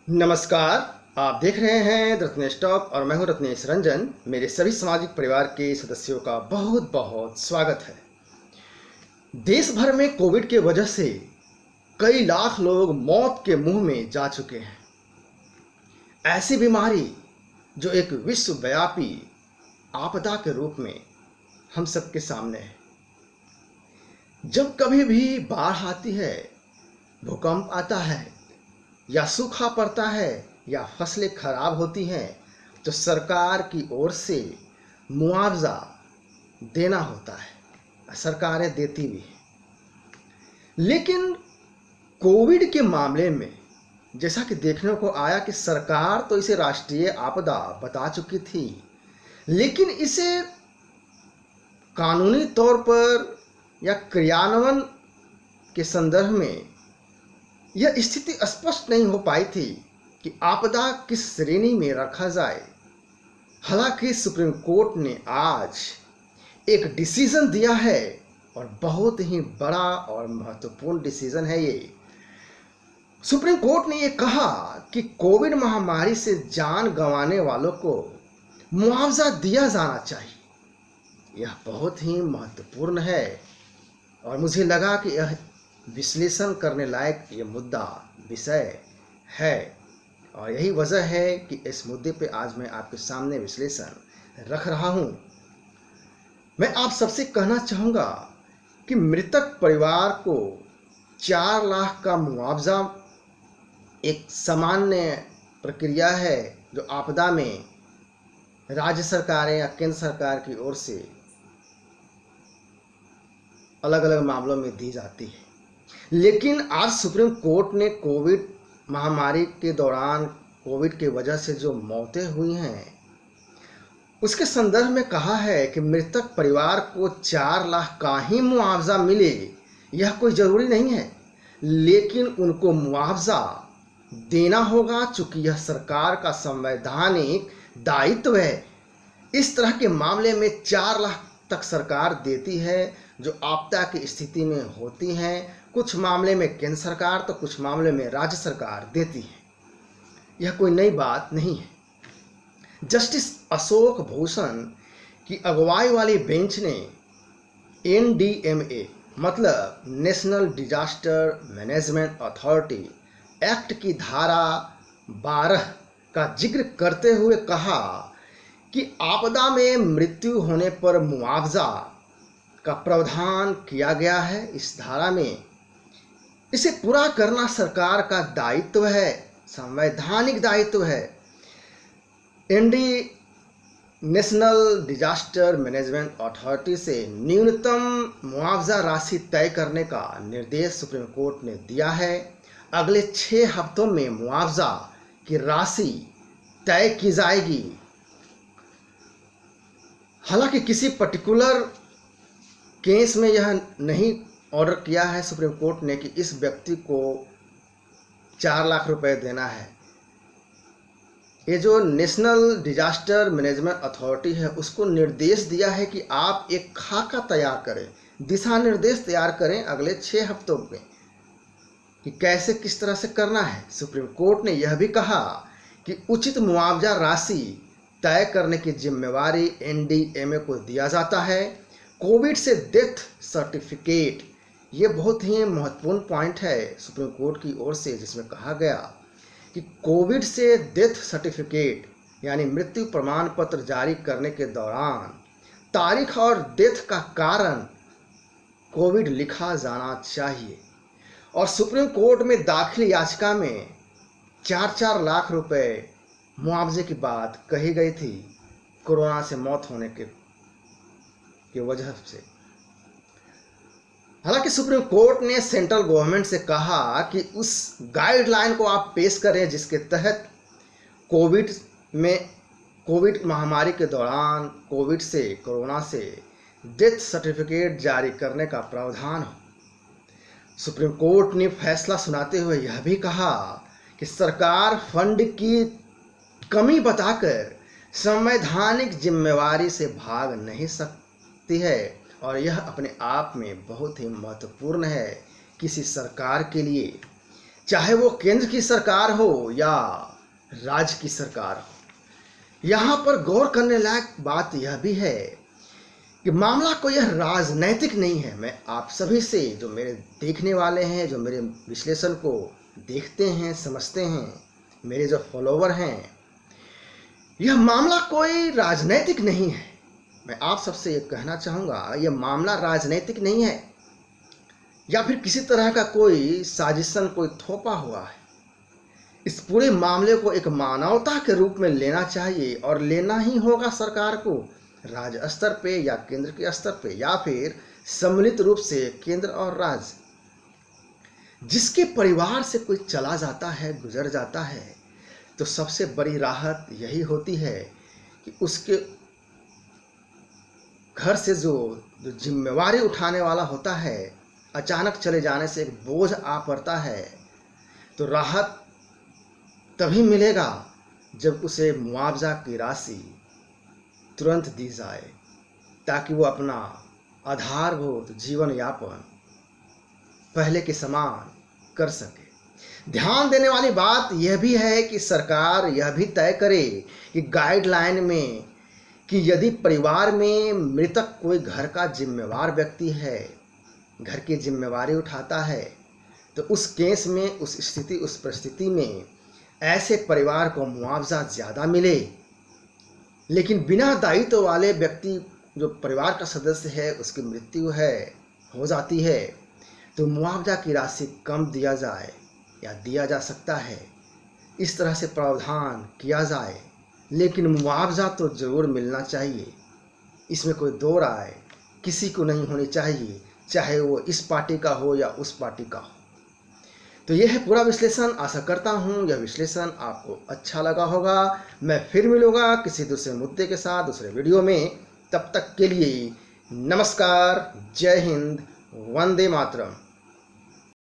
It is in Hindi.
नमस्कार। आप देख रहे हैं द रत्नेश टॉक और मैं हूं रत्नेश रंजन। मेरे सभी सामाजिक परिवार के सदस्यों का बहुत बहुत स्वागत है। देश भर में कोविड के वजह से कई लाख लोग मौत के मुंह में जा चुके हैं। ऐसी बीमारी जो एक विश्वव्यापी आपदा के रूप में हम सबके सामने है। जब कभी भी बाढ़ आती है, भूकंप आता है या सूखा पड़ता है या फसलें खराब होती हैं, तो सरकार की ओर से मुआवजा देना होता है। सरकारें देती भी हैं। लेकिन कोविड के मामले में जैसा कि देखने को आया कि सरकार तो इसे राष्ट्रीय आपदा बता चुकी थी, लेकिन इसे कानूनी तौर पर या क्रियान्वयन के संदर्भ में यह स्थिति स्पष्ट नहीं हो पाई थी कि आपदा किस श्रेणी में रखा जाए। हालांकि सुप्रीम कोर्ट ने आज एक डिसीजन दिया है और बहुत ही बड़ा और महत्वपूर्ण डिसीजन है ये। सुप्रीम कोर्ट ने ये कहा कि कोविड महामारी से जान गंवाने वालों को मुआवजा दिया जाना चाहिए। यह बहुत ही महत्वपूर्ण है और मुझे लगा कि यह विश्लेषण करने लायक ये मुद्दा विषय है और यही वजह है कि इस मुद्दे पे आज मैं आपके सामने विश्लेषण रख रहा हूँ। मैं आप सबसे कहना चाहूँगा कि मृतक परिवार को 4 लाख का मुआवजा एक सामान्य प्रक्रिया है जो आपदा में राज्य सरकारें या केंद्र सरकार की ओर से अलग अलग मामलों में दी जाती है। लेकिन आज सुप्रीम कोर्ट ने कोविड महामारी के दौरान कोविड की वजह से जो मौतें हुई हैं उसके संदर्भ में कहा है कि मृतक परिवार को 4 लाख का ही मुआवजा मिले यह कोई ज़रूरी नहीं है, लेकिन उनको मुआवजा देना होगा चूँकि यह सरकार का संवैधानिक दायित्व है। इस तरह के मामले में 4 लाख तक सरकार देती है जो आपदा की स्थिति में होती हैं। कुछ मामले में केंद्र सरकार तो कुछ मामले में राज्य सरकार देती है। यह कोई नई बात नहीं है। जस्टिस अशोक भूषण की अगुवाई वाली बेंच ने NDMA मतलब national disaster management authority act की धारा 12 का जिक्र करते हुए कहा कि आपदा में मृत्यु होने पर मुआवजा का प्रावधान किया गया है। इस धारा में इसे पूरा करना सरकार का दायित्व है, संवैधानिक दायित्व है। नेशनल डिजास्टर मैनेजमेंट अथॉरिटी से न्यूनतम मुआवजा राशि तय करने का निर्देश सुप्रीम कोर्ट ने दिया है। अगले 6 हफ्तों में मुआवजा की राशि तय की जाएगी। हालांकि किसी पर्टिकुलर केस में यह नहीं ऑर्डर किया है सुप्रीम कोर्ट ने कि इस व्यक्ति को 4 लाख रुपए देना है। ये जो नेशनल डिजास्टर मैनेजमेंट अथॉरिटी है उसको निर्देश दिया है कि आप एक खाका तैयार करें, दिशा निर्देश तैयार करें अगले 6 हफ्तों में कि कैसे किस तरह से करना है। सुप्रीम कोर्ट ने यह भी कहा कि उचित मुआवजा राशि तय करने की जिम्मेवारी NDMA को दिया जाता है। कोविड से डेथ सर्टिफिकेट ये बहुत ही महत्वपूर्ण पॉइंट है सुप्रीम कोर्ट की ओर से, जिसमें कहा गया कि कोविड से डेथ सर्टिफिकेट यानी मृत्यु प्रमाण पत्र जारी करने के दौरान तारीख और डेथ का कारण कोविड लिखा जाना चाहिए। और सुप्रीम कोर्ट में दाखिल याचिका में 4-4 लाख रुपए मुआवजे की बात कही गई थी कोरोना से मौत होने की वजह से। हालांकि सुप्रीम कोर्ट ने सेंट्रल गवर्नमेंट से कहा कि उस गाइडलाइन को आप पेश करें जिसके तहत कोविड महामारी के दौरान कोरोना से डेथ सर्टिफिकेट जारी करने का प्रावधान हो। सुप्रीम कोर्ट ने फैसला सुनाते हुए यह भी कहा कि सरकार फंड की कमी बताकर संवैधानिक जिम्मेवारी से भाग नहीं सकती है और यह अपने आप में बहुत ही महत्वपूर्ण है किसी सरकार के लिए। चाहे वो केंद्र की सरकार हो या राज्य की सरकार हो। यहाँ पर गौर करने लायक बात यह भी है कि मामला कोई यह राजनैतिक नहीं है। मैं आप सभी से, जो मेरे देखने वाले हैं, जो मेरे विश्लेषण को देखते हैं, समझते हैं, मेरे जो फॉलोवर हैं, यह मामला कोई राजनैतिक नहीं है। मैं आप सबसे ये कहना चाहूँगा, यह मामला राजनैतिक नहीं है या फिर किसी तरह का कोई साजिशन, कोई थोपा हुआ है। इस पूरे मामले को एक मानवता के रूप में लेना चाहिए और लेना ही होगा सरकार को, राज्य स्तर पे या केंद्र के स्तर पे या फिर सम्मिलित रूप से केंद्र और राज्य। जिसके परिवार से कोई चला जाता है, गुजर जाता है, तो सबसे बड़ी राहत यही होती है कि उसके घर से जो जिम्मेवारी उठाने वाला होता है, अचानक चले जाने से एक बोझ आ पड़ता है, तो राहत तभी मिलेगा जब उसे मुआवजा की राशि तुरंत दी जाए, ताकि वो अपना आधारभूत जीवन यापन पहले के समान कर सके। ध्यान देने वाली बात यह भी है कि सरकार यह भी तय करे कि गाइडलाइन में कि यदि परिवार में मृतक कोई घर का जिम्मेवार व्यक्ति है, घर की जिम्मेवारी उठाता है, तो उस केस में, उस स्थिति, उस परिस्थिति में ऐसे परिवार को मुआवजा ज़्यादा मिले। लेकिन बिना दायित्व वाले व्यक्ति, जो परिवार का सदस्य है, उसकी मृत्यु हो जाती है, तो मुआवजा की राशि कम दिया जाए या दिया जा सकता है। इस तरह से प्रावधान किया जाए, लेकिन मुआवजा तो ज़रूर मिलना चाहिए। इसमें कोई दो राय किसी को नहीं होनी चाहिए, चाहे वो इस पार्टी का हो या उस पार्टी का हो। तो यह है पूरा विश्लेषण। आशा करता हूँ यह विश्लेषण आपको अच्छा लगा होगा। मैं फिर मिलूँगा किसी दूसरे मुद्दे के साथ दूसरे वीडियो में। तब तक के लिए नमस्कार, जय हिंद, वंदे मातरम।